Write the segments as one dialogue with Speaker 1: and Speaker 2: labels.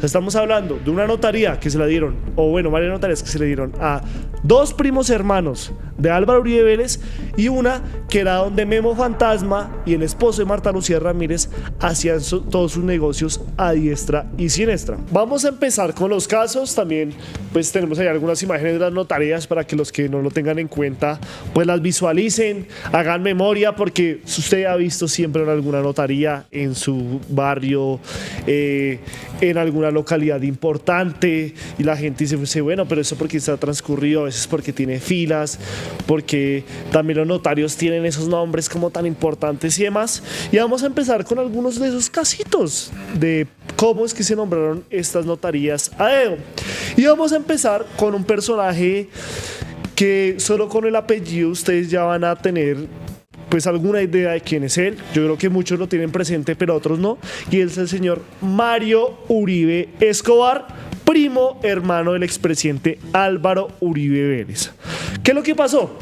Speaker 1: Estamos hablando de una notaría que se la dieron, o bueno, varias notarías que se le dieron a dos primos hermanos de Álvaro Uribe Vélez y una que era donde Memo Fantasma y el esposo de Marta Lucía Ramírez hacían todos sus negocios a diestra y siniestra. Vamos a empezar con los casos. También pues tenemos ahí algunas imágenes de las notarías para que los que no lo tengan en cuenta pues las visualicen, hagan memoria, porque si usted ha visto siempre en alguna notaría en su barrio, en alguna localidad importante, y la gente dice, bueno, pero eso porque está transcurrido, a veces porque tiene filas, porque también los notarios tienen esos nombres como tan importantes y demás. Y vamos a empezar con algunos de esos casitos de cómo es que se nombraron estas notarías a dedo. Y vamos a empezar con un personaje que solo con el apellido ustedes ya van a tener pues alguna idea de quién es él. Yo creo que muchos lo tienen presente, pero otros no. Y es el señor Mario Uribe Escobar, primo hermano del expresidente Álvaro Uribe Vélez. ¿Qué es lo que pasó?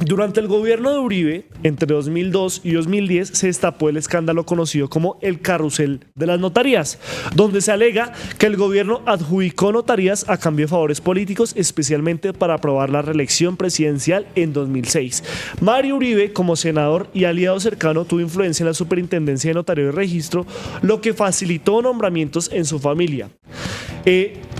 Speaker 1: Durante el gobierno de Uribe, entre 2002 y 2010, se destapó el escándalo conocido como el carrusel de las notarías, donde se alega que el gobierno adjudicó notarías a cambio de favores políticos, especialmente para aprobar la reelección presidencial en 2006. Mario Uribe, como senador y aliado cercano, tuvo influencia en la superintendencia de notario y registro, lo que facilitó nombramientos en su familia.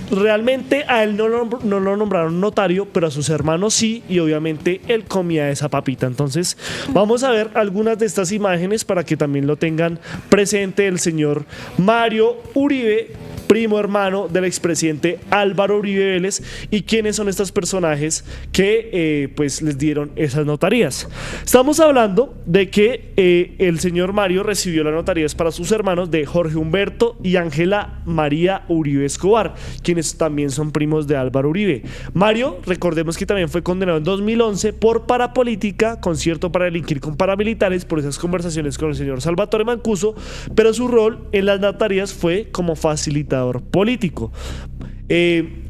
Speaker 1: Realmente a él no lo nombraron notario, pero a sus hermanos sí, y obviamente él comía esa papita. Entonces vamos a ver algunas de estas imágenes para que también lo tengan presente. El señor Mario Uribe, primo hermano del expresidente Álvaro Uribe Vélez, y quiénes son estos personajes que pues les dieron esas notarías. Estamos hablando de que el señor Mario recibió las notarías para sus hermanos de Jorge Humberto y Ángela María Uribe Escobar, quienes también son primos de Álvaro Uribe. Mario, recordemos que también fue condenado en 2011 por parapolítica, concierto para delinquir con paramilitares, por esas conversaciones con el señor Salvatore Mancuso, pero su rol en las notarías fue como facilitador político.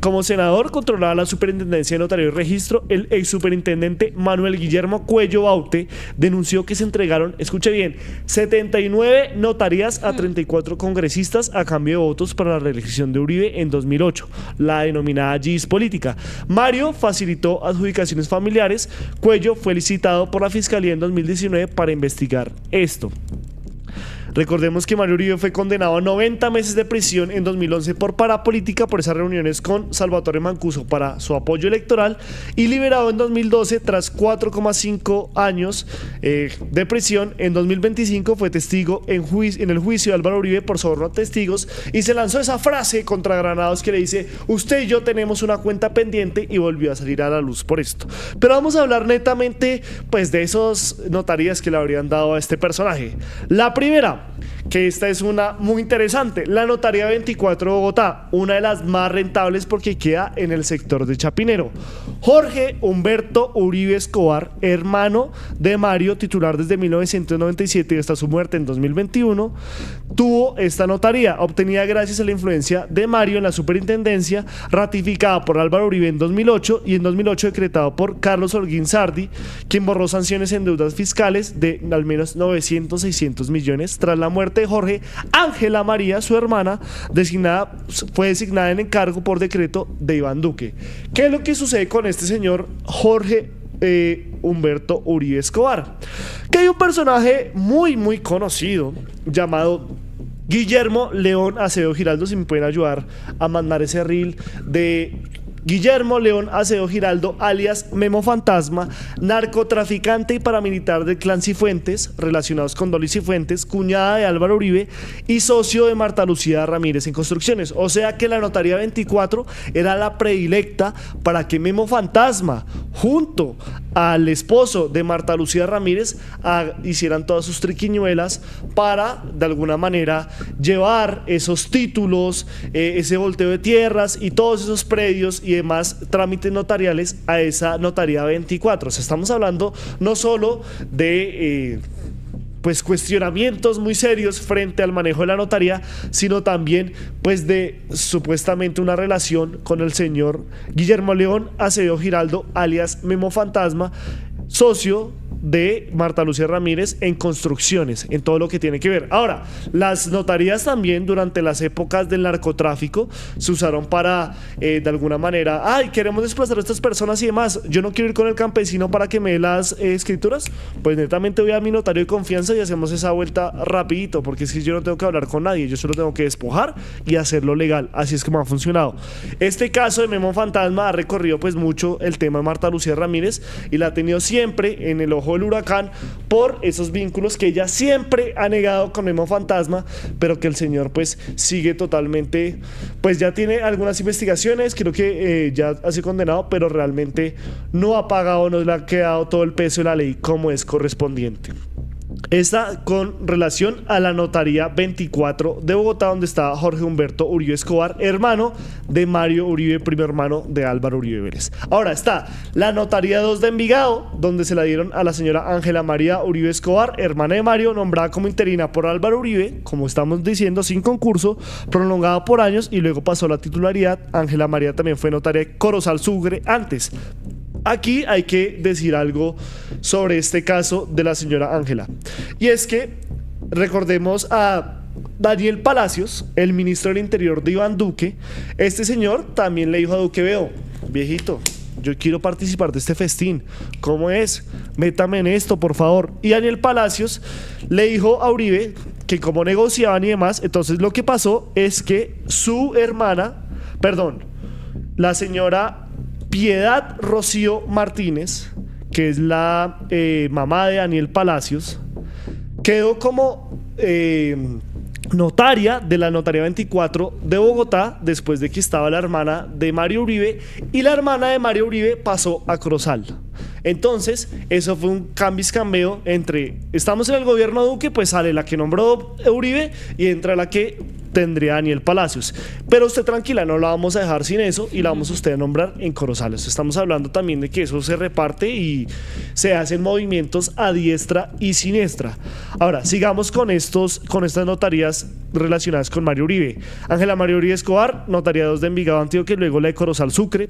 Speaker 1: Como senador controlaba la superintendencia de notario y registro. El ex superintendente Manuel Guillermo Cuello Baute denunció que se entregaron, escuche bien, 79 notarías a 34 congresistas a cambio de votos para la reelección de Uribe en 2008, la denominada GIS política. Mario facilitó adjudicaciones familiares. Cuello fue licitado por la Fiscalía en 2019 para investigar esto. Recordemos que Mario Uribe fue condenado a 90 meses de prisión en 2011 por parapolítica, por esas reuniones con Salvatore Mancuso para su apoyo electoral, y liberado en 2012 tras 4,5 años de prisión. En 2025 fue testigo en el juicio de Álvaro Uribe por soborno a testigos, y se lanzó esa frase contra Granados que le dice: usted y yo tenemos una cuenta pendiente, y volvió a salir a la luz por esto. Pero vamos a hablar netamente pues de esos notarías que le habrían dado a este personaje. La primera, que esta es una muy interesante, la Notaría 24 de Bogotá, una de las más rentables porque queda en el sector de Chapinero. Jorge Humberto Uribe Escobar, hermano de Mario, titular desde 1997 y hasta su muerte en 2021, tuvo esta notaría, obtenida gracias a la influencia de Mario en la superintendencia, ratificada por Álvaro Uribe en 2008 y en 2008 decretado por Carlos Holguín Sardi, quien borró sanciones en deudas fiscales de al menos 900-600 millones. Tras la muerte de Jorge, Ángela María, su hermana, fue designada en encargo por decreto de Iván Duque. ¿Qué es lo que sucede con este señor Jorge Humberto Uribe Escobar? Que hay un personaje muy conocido llamado Guillermo León Acevedo Giraldo. Si me pueden ayudar a mandar ese reel de Guillermo León Acevedo Giraldo, alias Memo Fantasma, narcotraficante y paramilitar del clan Cifuentes, relacionados con Dolly Cifuentes, cuñada de Álvaro Uribe y socio de Marta Lucía Ramírez en Construcciones. O sea que la Notaría 24 era la predilecta para que Memo Fantasma, junto al esposo de Marta Lucía Ramírez, hicieran todas sus triquiñuelas para, de alguna manera, llevar esos títulos, ese volteo de tierras y todos esos predios y demás trámites notariales a esa Notaría 24. O sea, estamos hablando no solo de pues cuestionamientos muy serios frente al manejo de la notaría, sino también pues de supuestamente una relación con el señor Guillermo León Acevedo Giraldo, alias Memo Fantasma, socio de Marta Lucía Ramírez en construcciones, en todo lo que tiene que ver. Ahora, las notarías también durante las épocas del narcotráfico se usaron para, de alguna manera, ay, queremos desplazar a estas personas y demás, yo no quiero ir con el campesino para que me dé las escrituras, pues netamente voy a mi notario de confianza y hacemos esa vuelta rapidito, porque es que yo no tengo que hablar con nadie, yo solo tengo que despojar y hacerlo legal. Así es como ha funcionado. Este caso de Memo Fantasma ha recorrido pues mucho el tema de Marta Lucía Ramírez y la ha tenido siempre en el ojo del huracán por esos vínculos que ella siempre ha negado con Memo Fantasma, pero que el señor pues sigue totalmente, pues ya tiene algunas investigaciones, creo que ya ha sido condenado, pero realmente no ha pagado, no le ha quedado todo el peso de la ley como es correspondiente. Esta con relación a la notaría 24 de Bogotá, donde estaba Jorge Humberto Uribe Escobar, hermano de Mario Uribe, primo hermano de Álvaro Uribe Vélez. Ahora está la notaría 2 de Envigado, donde se la dieron a la señora Ángela María Uribe Escobar, hermana de Mario, nombrada como interina por Álvaro Uribe, como estamos diciendo, sin concurso, prolongada por años, y luego pasó la titularidad. Ángela María también fue notaria de Corozal Sucre antes. Aquí hay que decir algo sobre este caso de la señora Ángela. Y es que recordemos a Daniel Palacios, el ministro del Interior de Iván Duque. Este señor también le dijo a Duque: veo, viejito, yo quiero participar de este festín. ¿Cómo es? Métame en esto, por favor. Y Daniel Palacios le dijo a Uribe que como negociaban y demás, entonces lo que pasó es que su hermana, la señora Piedad Rocío Martínez, que es la mamá de Daniel Palacios, quedó como notaria de la notaría 24 de Bogotá después de que estaba la hermana de Mario Uribe, y la hermana de Mario Uribe pasó a Corozal. Entonces, eso fue un cambio entre estamos en el gobierno de Duque, pues sale la que nombró Uribe y entra la que tendría Daniel Palacios. Pero usted tranquila, no la vamos a dejar sin eso y la vamos a usted a nombrar en Corozales. Estamos hablando también de que eso se reparte y se hacen movimientos a diestra y siniestra. Ahora, sigamos con estas notarías relacionadas con Mario Uribe. Ángela María Uribe Escobar, notaría 2 de Envigado, Antioquia, luego la de Corozal Sucre.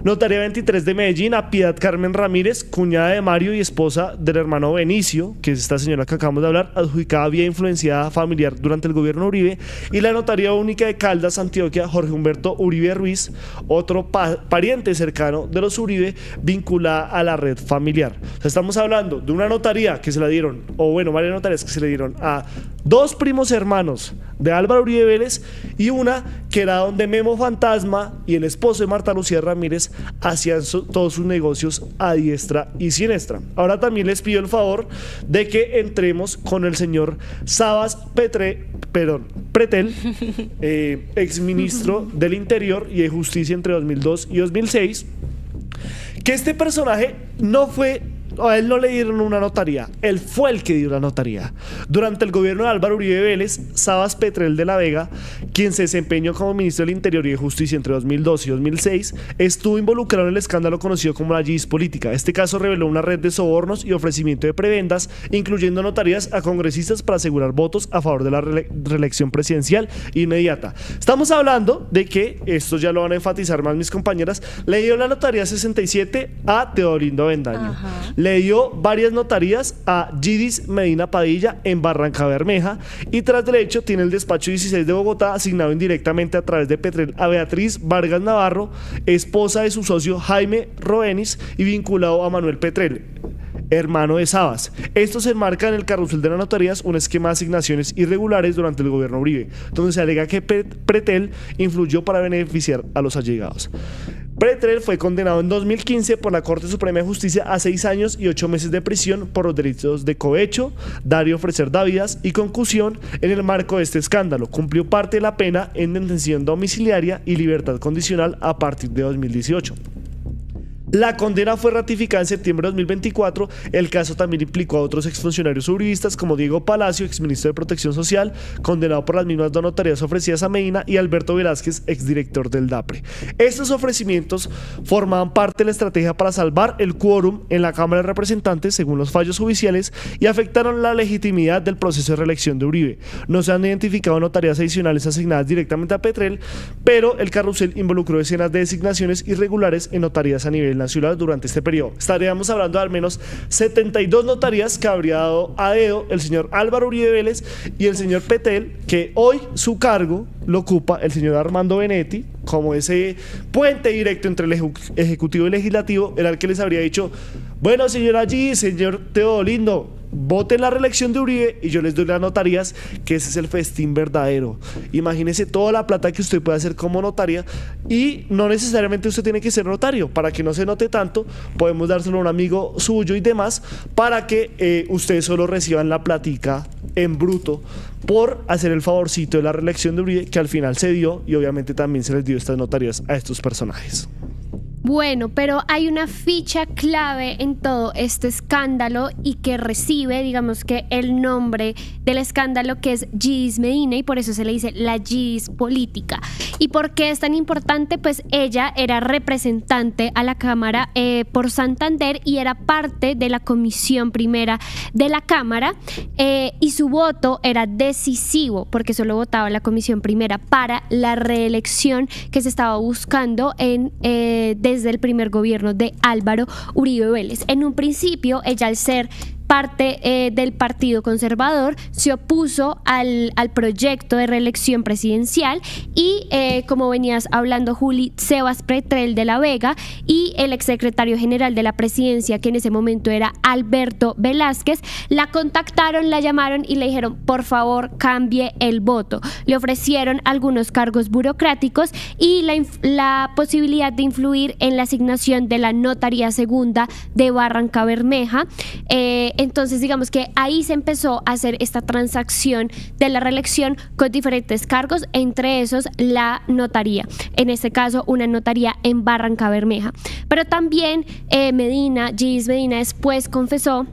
Speaker 1: Notaría 23 de Medellín, a Piedad Carmen Ramírez, cuñada de Mario y esposa del hermano Benicio, que es esta señora que acabamos de hablar, adjudicada vía influenciada familiar durante el gobierno de Uribe. Y la notaría única de Caldas, Antioquia, Jorge Humberto Uribe Ruiz, otro pariente cercano de los Uribe, vinculada a la red familiar. O sea, estamos hablando de una notaría que se la dieron, o bueno, varias notarias que se le dieron a 2 primos hermanos de Álvaro Uribe Vélez, y una que era donde Memo Fantasma y el esposo de Marta Lucía Ramírez hacían todos sus negocios a diestra y siniestra. Ahora también les pido el favor de que entremos con el señor Sabas Pretel, exministro del Interior y de Justicia entre 2002 y 2006, que este personaje no fue, a él no le dieron una notaría, él fue el que dio la notaría. Durante el gobierno de Álvaro Uribe Vélez, Sabas Pretel de la Vega, quien se desempeñó como ministro del Interior y de Justicia entre 2002 y 2006, estuvo involucrado en el escándalo conocido como la GIS política. Este caso reveló una red de sobornos y ofrecimiento de prebendas, incluyendo notarías a congresistas para asegurar votos a favor de la reelección presidencial inmediata. Estamos hablando de que, esto ya lo van a enfatizar más mis compañeras, le dio la notaría 67 a Teodolindo Avendaño. Ajá. Le dio varias notarías a Gidis Medina Padilla en Barranca Bermeja, y tras del hecho tiene el despacho 16 de Bogotá asignado indirectamente a través de Pretel a Beatriz Vargas Navarro, esposa de su socio Jaime Roenis y vinculado a Manuel Pretel, hermano de Sabas. Esto se enmarca en el carrusel de las notarías, un esquema de asignaciones irregulares durante el gobierno Uribe, donde se alega que Pretel influyó para beneficiar a los allegados. Pretel fue condenado en 2015 por la Corte Suprema de Justicia a 6 años y 8 meses de prisión por los delitos de cohecho, dar y ofrecer dávidas y concusión en el marco de este escándalo. Cumplió parte de la pena en detención domiciliaria y libertad condicional a partir de 2018. La condena fue ratificada en septiembre de 2024. El caso también implicó a otros exfuncionarios uribistas como Diego Palacio, exministro de Protección Social, condenado por las mismas 2 notarías ofrecidas a Medina, y Alberto Velázquez, exdirector del DAPRE. Estos ofrecimientos formaban parte de la estrategia para salvar el quórum en la Cámara de Representantes, según los fallos judiciales, y afectaron la legitimidad del proceso de reelección de Uribe. No se han identificado notarías adicionales asignadas directamente a Pretel, pero el carrusel involucró decenas de designaciones irregulares en notarías a nivel nacional la ciudad durante este periodo. Estaríamos hablando de al menos 72 notarías que habría dado a dedo el señor Álvaro Uribe Vélez y el señor Petel, que hoy su cargo lo ocupa el señor Armando Benetti, como ese puente directo entre el Ejecutivo y el Legislativo. Era el que les habría dicho: bueno, señor allí, señor Teodolindo, voten la reelección de Uribe y yo les doy las notarías, que ese es el festín verdadero. Imagínese toda la plata que usted puede hacer como notaria, y no necesariamente usted tiene que ser notario. Para que no se note tanto, podemos dárselo a un amigo suyo y demás, para que ustedes solo reciban la platica en bruto por hacer el favorcito de la reelección de Uribe, que al final se dio, y obviamente también se les dio estas notarías a estos personajes.
Speaker 2: Bueno, pero hay una ficha clave en todo este escándalo y que recibe, digamos que el nombre del escándalo, que es Yidis Medina, y por eso se le dice la Yidis política. ¿Y por qué es tan importante? Pues ella era representante a la Cámara por Santander y era parte de la Comisión Primera de la Cámara, y su voto era decisivo porque solo votaba la Comisión Primera para la reelección que se estaba buscando desde el primer gobierno de Álvaro Uribe Vélez. En un principio, ella, al ser parte del Partido Conservador, se opuso al proyecto de reelección presidencial, y como venías hablando, Juli, Sebas Pretel de la Vega y el exsecretario general de la presidencia, que en ese momento era Alberto Velázquez, la contactaron, la llamaron y le dijeron: por favor, cambie el voto. Le ofrecieron algunos cargos burocráticos y la posibilidad de influir en la asignación de la Notaría Segunda de Barrancabermeja. Entonces, digamos que ahí se empezó a hacer esta transacción de la reelección con diferentes cargos, entre esos la notaría, en este caso una notaría en Barrancabermeja. Pero también Yidis Medina después confesó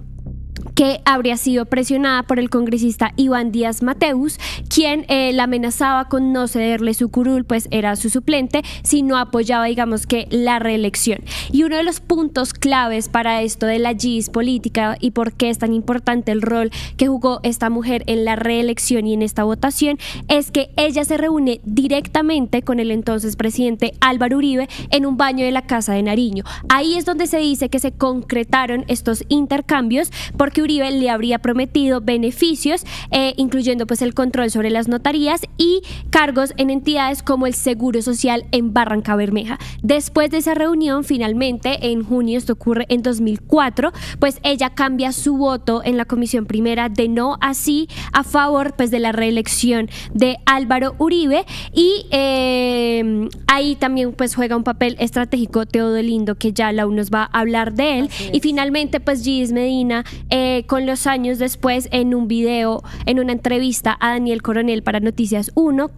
Speaker 2: que habría sido presionada por el congresista Iván Díaz Mateus, quien la amenazaba con no cederle su curul, pues era su suplente, si no apoyaba, digamos que, la reelección. Y uno de los puntos claves para esto de la Yidis política y por qué es tan importante el rol que jugó esta mujer en la reelección y en esta votación es que ella se reúne directamente con el entonces presidente Álvaro Uribe en un baño de la Casa de Nariño. Ahí es donde se dice que se concretaron estos intercambios, porque Uribe le habría prometido beneficios, incluyendo pues el control sobre las notarías y cargos en entidades como el Seguro Social en Barrancabermeja. Después de esa reunión, finalmente en junio, esto ocurre en 2004, pues ella cambia su voto en la Comisión Primera de no así a favor pues de la reelección de Álvaro Uribe, y ahí también pues juega un papel estratégico Teodolindo, que ya Lau nos va a hablar de él. Y finalmente pues Yidis Medina, con los años después, en un video, en una entrevista a Daniel Coronel para Noticias 1,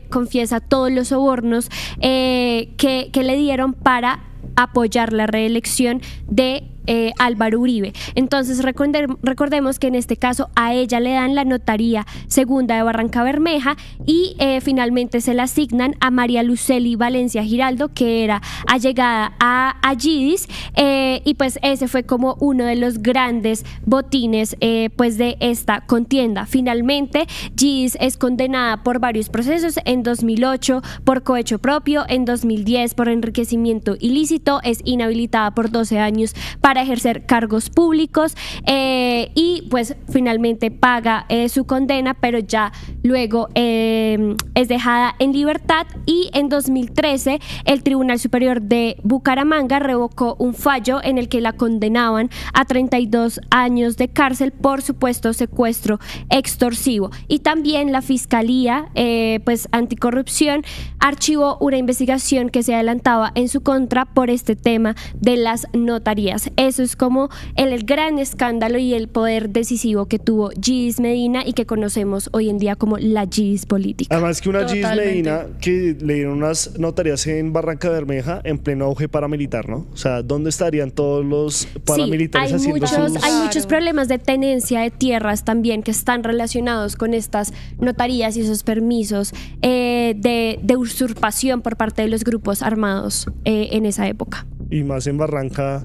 Speaker 2: confiesa todos los sobornos que le dieron para apoyar la reelección de Álvaro Uribe. Entonces recordemos que en este caso a ella le dan la Notaría Segunda de Barrancabermeja, y finalmente se la asignan a María Lucely Valencia Giraldo, que era allegada a Yidis, y pues ese fue como uno de los grandes botines pues de esta contienda. Finalmente Yidis es condenada por varios procesos: en 2008 por cohecho propio, en 2010 por enriquecimiento ilícito, es inhabilitada por 12 años para ejercer cargos públicos, y pues finalmente paga su condena, pero ya luego es dejada en libertad. Y en 2013 el Tribunal Superior de Bucaramanga revocó un fallo en el que la condenaban a 32 años de cárcel por supuesto secuestro extorsivo. Y también la Fiscalía pues Anticorrupción archivó una investigación que se adelantaba en su contra por este tema de las notarías. Eso es como el gran escándalo y el poder decisivo que tuvo Yidis Medina y que conocemos hoy en día como la Yidis política.
Speaker 1: Además que una Yidis Medina que le dieron unas notarías en Barrancabermeja en pleno auge paramilitar, ¿no? O sea, ¿dónde estarían todos los paramilitares haciendo sus...?
Speaker 2: Hay muchos problemas de tenencia de tierras también que están relacionados con estas notarías y esos permisos de usurpación por parte de los grupos armados en esa época.
Speaker 1: Y más en Barranca.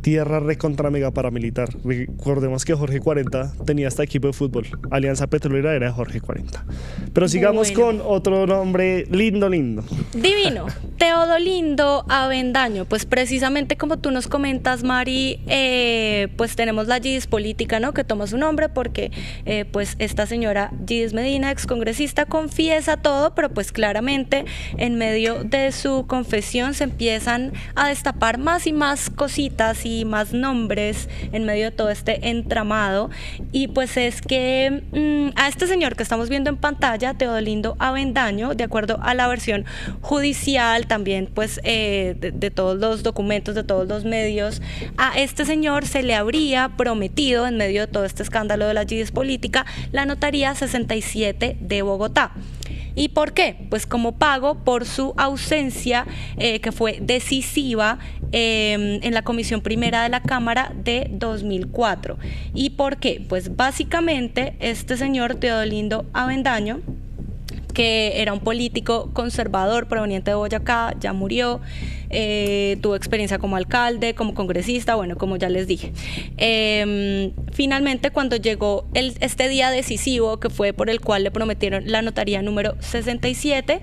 Speaker 1: tierra recontra mega paramilitar. Recordemos que Jorge 40 tenía hasta equipo de fútbol. Alianza Petrolera era de Jorge 40. Pero sigamos con otro nombre lindo.
Speaker 3: Divino. Teodolindo Avendaño. Pues precisamente como tú nos comentas, Mari, pues tenemos la Gidis política, ¿no? Que toma su nombre porque pues esta señora Gidis Medina, excongresista, confiesa todo, pero pues claramente en medio de su confesión se empiezan a destapar más y más cositas y más nombres en medio de todo este entramado. Y pues es que a este señor que estamos viendo en pantalla, Teodolindo Avendaño, de acuerdo a la versión judicial, también pues de todos los documentos, de todos los medios, a este señor se le habría prometido en medio de todo este escándalo de la Gidis política la notaría 67 de Bogotá. ¿Y por qué? Pues como pago por su ausencia que fue decisiva en la Comisión Primera de la Cámara de 2004. ¿Y por qué? Pues básicamente este señor Teodolindo Avendaño, que era un político conservador proveniente de Boyacá, ya murió, tuvo experiencia como alcalde, como congresista, bueno, como ya les dije. Finalmente, cuando llegó este día decisivo, que fue por el cual le prometieron la notaría número 67,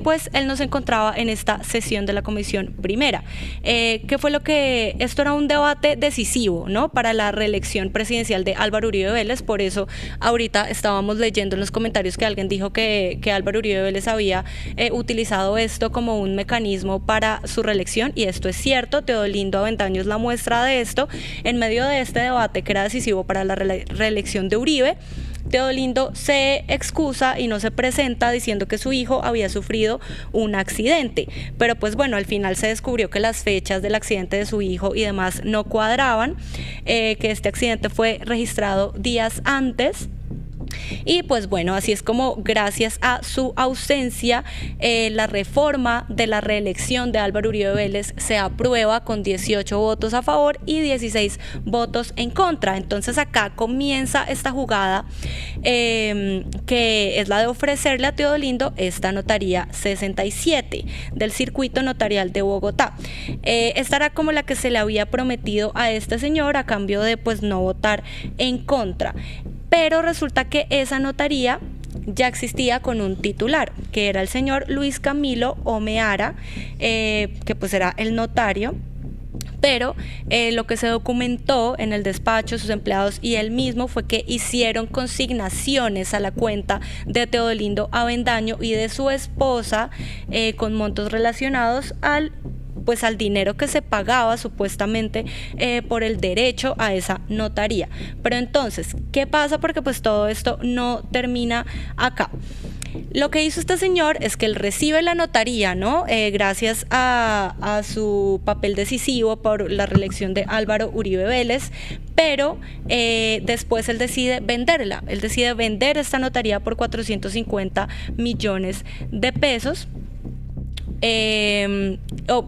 Speaker 3: pues él no se encontraba en esta sesión de la Comisión Primera. ¿Qué fue lo que...? Esto era un debate decisivo, ¿no?, para la reelección presidencial de Álvaro Uribe Vélez. Por eso ahorita estábamos leyendo en los comentarios que alguien dijo que Álvaro Uribe Vélez había utilizado esto como un mecanismo para su reelección, y esto es cierto. Teodolindo Avendaño es la muestra de esto. En medio de este debate que era decisivo para la reelección de Uribe, Teodolindo se excusa y no se presenta diciendo que su hijo había sufrido un accidente, pero pues bueno, al final se descubrió que las fechas del accidente de su hijo y demás no cuadraban, que este accidente fue registrado días antes. Y pues bueno, así es como gracias a su ausencia la reforma de la reelección de Álvaro Uribe Vélez se aprueba con 18 votos a favor y 16 votos en contra. Entonces acá comienza esta jugada que es la de ofrecerle a Teodolindo esta notaría 67 del circuito notarial de Bogotá. Esta era como la que se le había prometido a este señor a cambio de pues no votar en contra. Pero resulta que esa notaría ya existía con un titular, que era el señor Luis Camilo Omeara, que pues era el notario. Pero lo que se documentó en el despacho, sus empleados y él mismo, fue que hicieron consignaciones a la cuenta de Teodolindo Avendaño y de su esposa con montos relacionados al dinero que se pagaba supuestamente por el derecho a esa notaría. Pero entonces, ¿qué pasa? Porque pues todo esto no termina acá. Lo que hizo este señor es que él recibe la notaría, ¿no? Gracias a su papel decisivo por la reelección de Álvaro Uribe Vélez, pero después él decide venderla. Él decide vender esta notaría por 450 millones de pesos.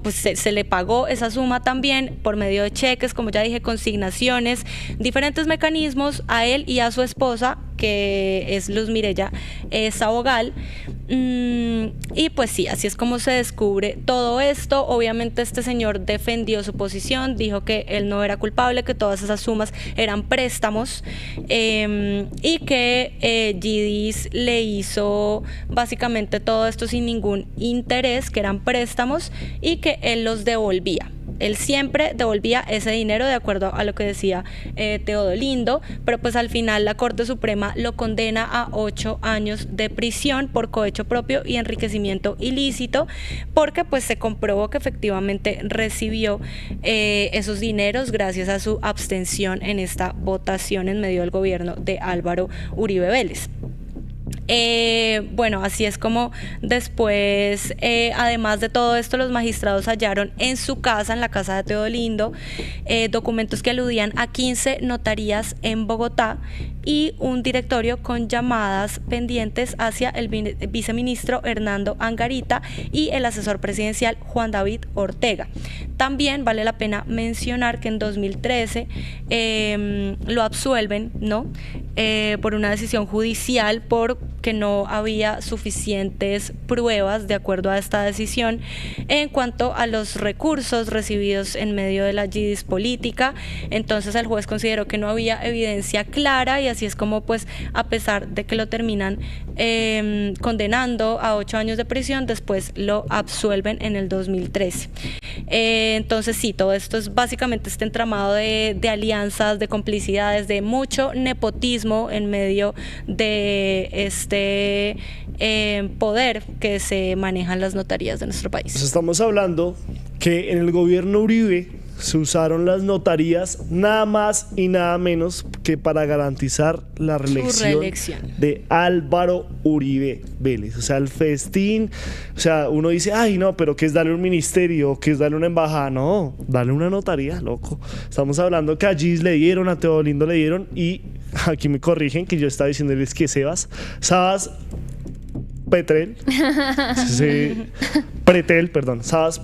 Speaker 3: Pues se le pagó esa suma también por medio de cheques, como ya dije, consignaciones, diferentes mecanismos a él y a su esposa, que es Luz Mireya Sabogal. Y pues sí, así es como se descubre todo esto. Obviamente este señor defendió su posición, dijo que él no era culpable, que todas esas sumas eran préstamos, y que Gidis le hizo básicamente todo esto sin ningún interés, que eran préstamos, y que él los devolvía. Él siempre devolvía ese dinero de acuerdo a lo que decía Teodolindo, pero pues al final la Corte Suprema lo condena a 8 años de prisión por cohecho propio y enriquecimiento ilícito, porque pues se comprobó que efectivamente recibió esos dineros gracias a su abstención en esta votación en medio del gobierno de Álvaro Uribe Vélez. Bueno, así es como después, además de todo esto, los magistrados hallaron en su casa, en la casa de Teodolindo, documentos que aludían a 15 notarías en Bogotá y un directorio con llamadas pendientes hacia el viceministro Hernando Angarita y el asesor presidencial Juan David Ortega. También vale la pena mencionar que en 2013 lo absuelven, ¿no? Por una decisión judicial porque no había suficientes pruebas de acuerdo a esta decisión en cuanto a los recursos recibidos en medio de la yidis política. Entonces el juez consideró que no había evidencia clara y así es como, pues, a pesar de que lo terminan condenando a 8 años de prisión, después lo absuelven en el 2013. Entonces sí, todo esto es básicamente este entramado de alianzas, de complicidades, de mucho nepotismo en medio de este poder que se manejan las notarías de nuestro país.
Speaker 1: Pues estamos hablando que en el gobierno Uribe se usaron las notarías nada más y nada menos que para garantizar la reelección de Álvaro Uribe Vélez. O sea, el festín, o sea, uno dice, ay no, pero ¿qué es darle un ministerio? ¿Qué es darle una embajada? No, darle una notaría, loco. Estamos hablando que a Gis le dieron, a Teodolindo le dieron, y aquí me corrigen que yo estaba diciéndoles que Sabas Pretel, Sabas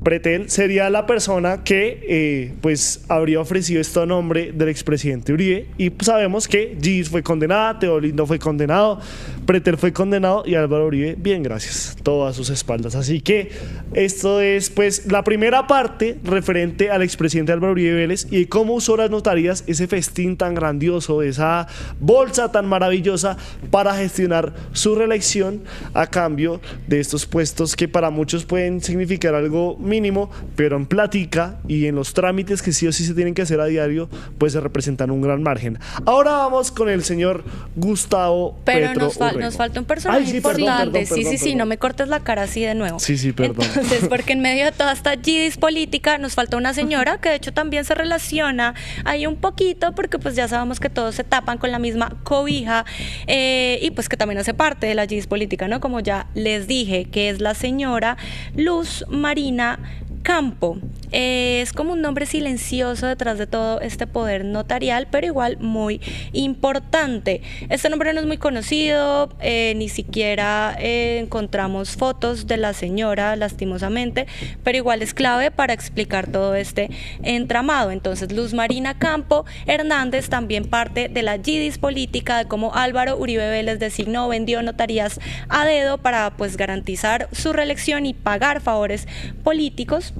Speaker 1: Pretel sería la persona que pues habría ofrecido este nombre del expresidente Uribe, y pues sabemos que Gis fue condenada, Teodolindo fue condenado, Pretel fue condenado y Álvaro Uribe, bien, gracias, todo a sus espaldas. Así que esto es pues la primera parte referente al expresidente Álvaro Uribe Vélez y cómo usó las notarías, ese festín tan grandioso, esa bolsa tan maravillosa para gestionar su reelección a cambio de estos puestos que para muchos pueden significar algo mínimo, pero en plática y en los trámites que sí o sí se tienen que hacer a diario, pues se representan un gran margen. Ahora vamos con el señor Gustavo Petro Urrego.
Speaker 3: Nos falta un personaje importante. Sí, no me cortes la cara así de nuevo.
Speaker 1: Sí, perdón.
Speaker 3: Entonces, porque en medio de toda esta yidis política nos falta una señora que de hecho también se relaciona ahí un poquito, porque pues ya sabemos que todos se tapan con la misma cobija, y pues que también hace parte de la yidis política, ¿no? Como ya les dije, que es la señora Luz Marina Campo. Es como un nombre silencioso detrás de todo este poder notarial, pero igual muy importante. Este nombre no es muy conocido, ni siquiera encontramos fotos de la señora, lastimosamente, pero igual es clave para explicar todo este entramado. Entonces, Luz Marina Campo Hernández, también parte de la yidis política, de cómo Álvaro Uribe Vélez designó, vendió notarías a dedo para pues garantizar su reelección y pagar favores políticos.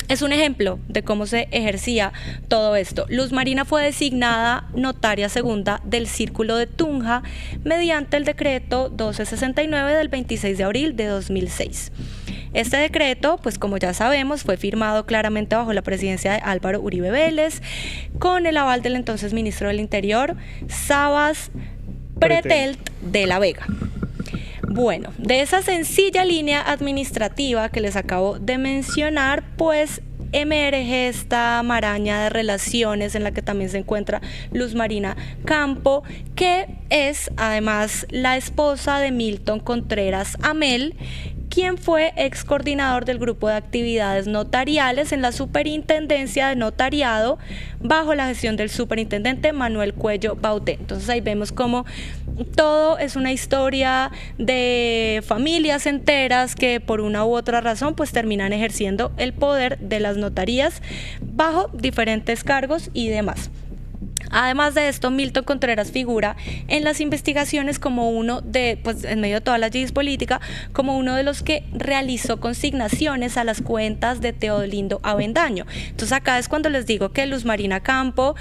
Speaker 3: Es un ejemplo de cómo se ejercía todo esto. Luz Marina fue designada notaria segunda del Círculo de Tunja mediante el decreto 1269 del 26 de abril de 2006. Este decreto, pues como ya sabemos, fue firmado claramente bajo la presidencia de Álvaro Uribe Vélez, con el aval del entonces ministro del Interior, Sabas Pretel de la Vega. Bueno, de esa sencilla línea administrativa que les acabo de mencionar, pues emerge esta maraña de relaciones en la que también se encuentra Luz Marina Campo, que es además la esposa de Milton Contreras Amel, quien fue ex coordinador del grupo de actividades notariales en la Superintendencia de Notariado bajo la gestión del superintendente Manuel Cuello Bauté. Entonces ahí vemos cómo todo es una historia de familias enteras que por una u otra razón pues terminan ejerciendo el poder de las notarías bajo diferentes cargos y demás. Además de esto, Milton Contreras figura en las investigaciones como uno de, pues en medio de toda la yidis política, como uno de los que realizó consignaciones a las cuentas de Teodolindo Avendaño. Entonces acá es cuando les digo que Luz Marina Campo,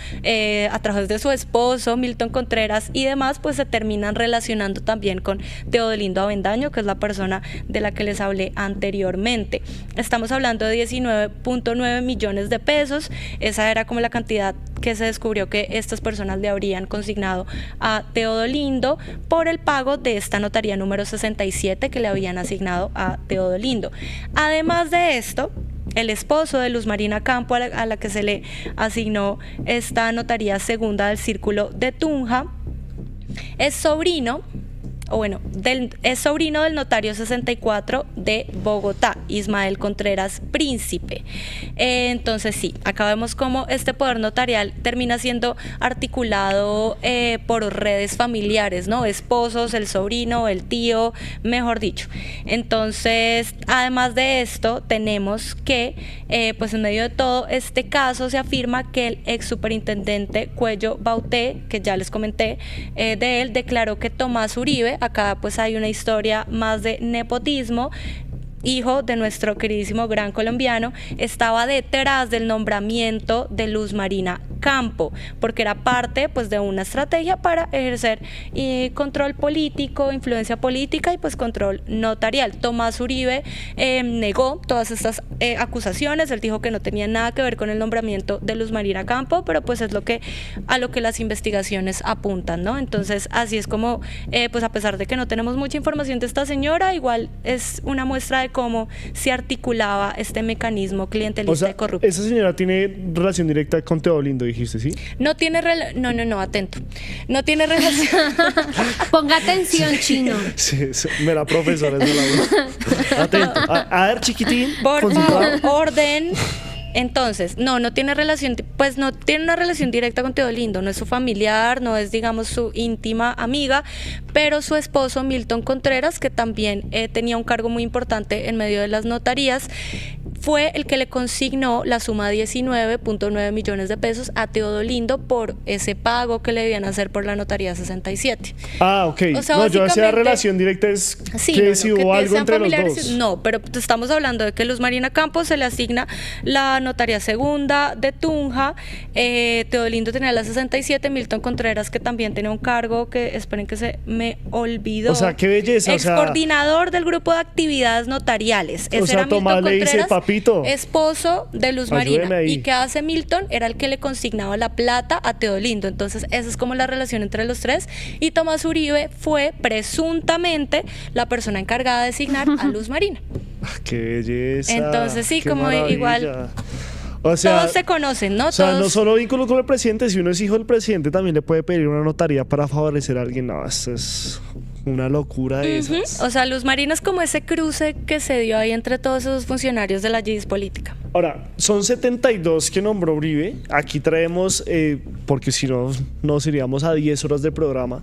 Speaker 3: a través de su esposo, Milton Contreras y demás, pues se terminan relacionando también con Teodolindo Avendaño, que es la persona de la que les hablé anteriormente. Estamos hablando de 19.9 millones de pesos. Esa era como la cantidad que se descubrió que estas personas le habrían consignado a Teodolindo por el pago de esta notaría número 67 que le habían asignado a Teodolindo. Además de esto, el esposo de Luz Marina Campo, a la que se le asignó esta notaría segunda del Círculo de Tunja, es sobrino es sobrino del notario 64 de Bogotá, Ismael Contreras Príncipe. Entonces sí, acá vemos cómo este poder notarial termina siendo articulado por redes familiares, ¿no? Esposos, el sobrino, el tío, mejor dicho. Entonces, además de esto, tenemos que, pues en medio de todo este caso se afirma que el ex superintendente Cuello Bauté, que ya les comenté de él, declaró que Tomás Uribe, acá pues hay una historia más de nepotismo, hijo de nuestro queridísimo gran colombiano, estaba detrás del nombramiento de Luz Marina Campo, porque era parte pues de una estrategia para ejercer control político, influencia política y pues control notarial. Tomás Uribe negó todas estas acusaciones, él dijo que no tenía nada que ver con el nombramiento de Luz Marina Campo, pero pues es a lo que las investigaciones apuntan, ¿no? Entonces así es como, pues a pesar de que no tenemos mucha información de esta señora, igual es una muestra de cómo se articulaba este mecanismo clientelista y corrupto.
Speaker 1: Esa señora tiene relación directa con Teodolindo, dijiste, ¿sí?
Speaker 3: No tiene no, atento. No tiene relación.
Speaker 2: Ponga atención, chino.
Speaker 1: Sí, mira, profesora, es de la voz. Atento. A ver, chiquitín.
Speaker 3: Por favor, orden. Entonces, no tiene relación, pues no tiene una relación directa con Teodolindo, no es su familiar, no es, digamos, su íntima amiga, pero su esposo Milton Contreras, que también tenía un cargo muy importante en medio de las notarías, fue el que le consignó la suma de 19.9 millones de pesos a Teodolindo por ese pago que le debían hacer por la notaría 67.
Speaker 1: Ah, ok.
Speaker 3: O sea,
Speaker 1: no, yo decía relación directa es
Speaker 3: sí,
Speaker 1: que si hubo algo entre los dos.
Speaker 3: No, pero estamos hablando de que Luz Marina Campos se le asigna la notaría segunda de Tunja, Teodolindo tenía la 67, Milton Contreras, que también tenía un cargo que, esperen que se me olvidó.
Speaker 1: O sea, qué belleza.
Speaker 3: Coordinador del grupo de actividades notariales. Ese era
Speaker 1: Tomás
Speaker 3: Milton
Speaker 1: le dice, papito,
Speaker 3: esposo de Luz Marina. ¿Y qué hace Milton? Era el que le consignaba la plata a Teodolindo. Entonces esa es como la relación entre los tres, y Tomás Uribe fue presuntamente la persona encargada de designar a Luz Marina.
Speaker 1: Qué belleza.
Speaker 3: Entonces sí, como maravilla. Igual
Speaker 1: o sea,
Speaker 3: todos se conocen, ¿no?
Speaker 1: O sea,
Speaker 3: todos...
Speaker 1: no solo vínculo con el presidente, si uno es hijo del presidente también le puede pedir una notaría para favorecer a alguien. No, esto es una locura de esas.
Speaker 3: O sea, Luz Marina es como ese cruce que se dio ahí entre todos esos funcionarios de la JIS política.
Speaker 1: Ahora, son 72 que nombró Uribe. Aquí traemos, porque si no, nos iríamos a 10 horas de programa,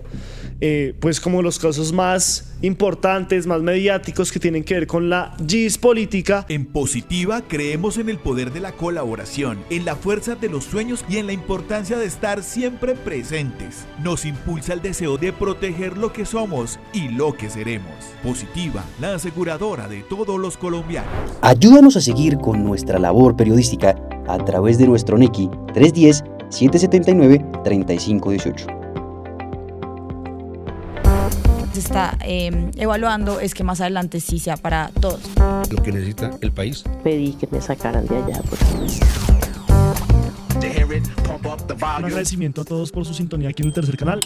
Speaker 1: pues como los casos más importantes, más mediáticos que tienen que ver con la JIS política.
Speaker 4: En Positiva creemos en el poder de la colaboración, en la fuerza de los sueños y en la importancia de estar siempre presentes. Nos impulsa el deseo de proteger lo que somos y lo que seremos. Positiva, la aseguradora de todos los colombianos.
Speaker 5: Ayúdanos a seguir con nuestra labor periodística a través de nuestro NECI 310-779-3518.
Speaker 6: Se está evaluando es que más adelante sí sea para todos.
Speaker 7: Lo que necesita el país.
Speaker 8: Pedí que me sacaran de allá.
Speaker 1: Un agradecimiento a todos por su sintonía aquí en el tercer canal.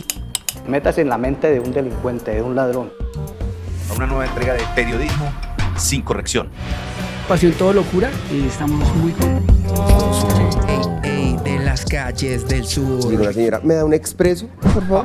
Speaker 9: Métase en la mente de un delincuente, de un ladrón.
Speaker 10: A una nueva entrega de periodismo sin corrección.
Speaker 11: Pasión todo locura y estamos muy contentos.
Speaker 12: De las calles del sur.
Speaker 13: Digo, la señora, ¿me da un expreso, por favor?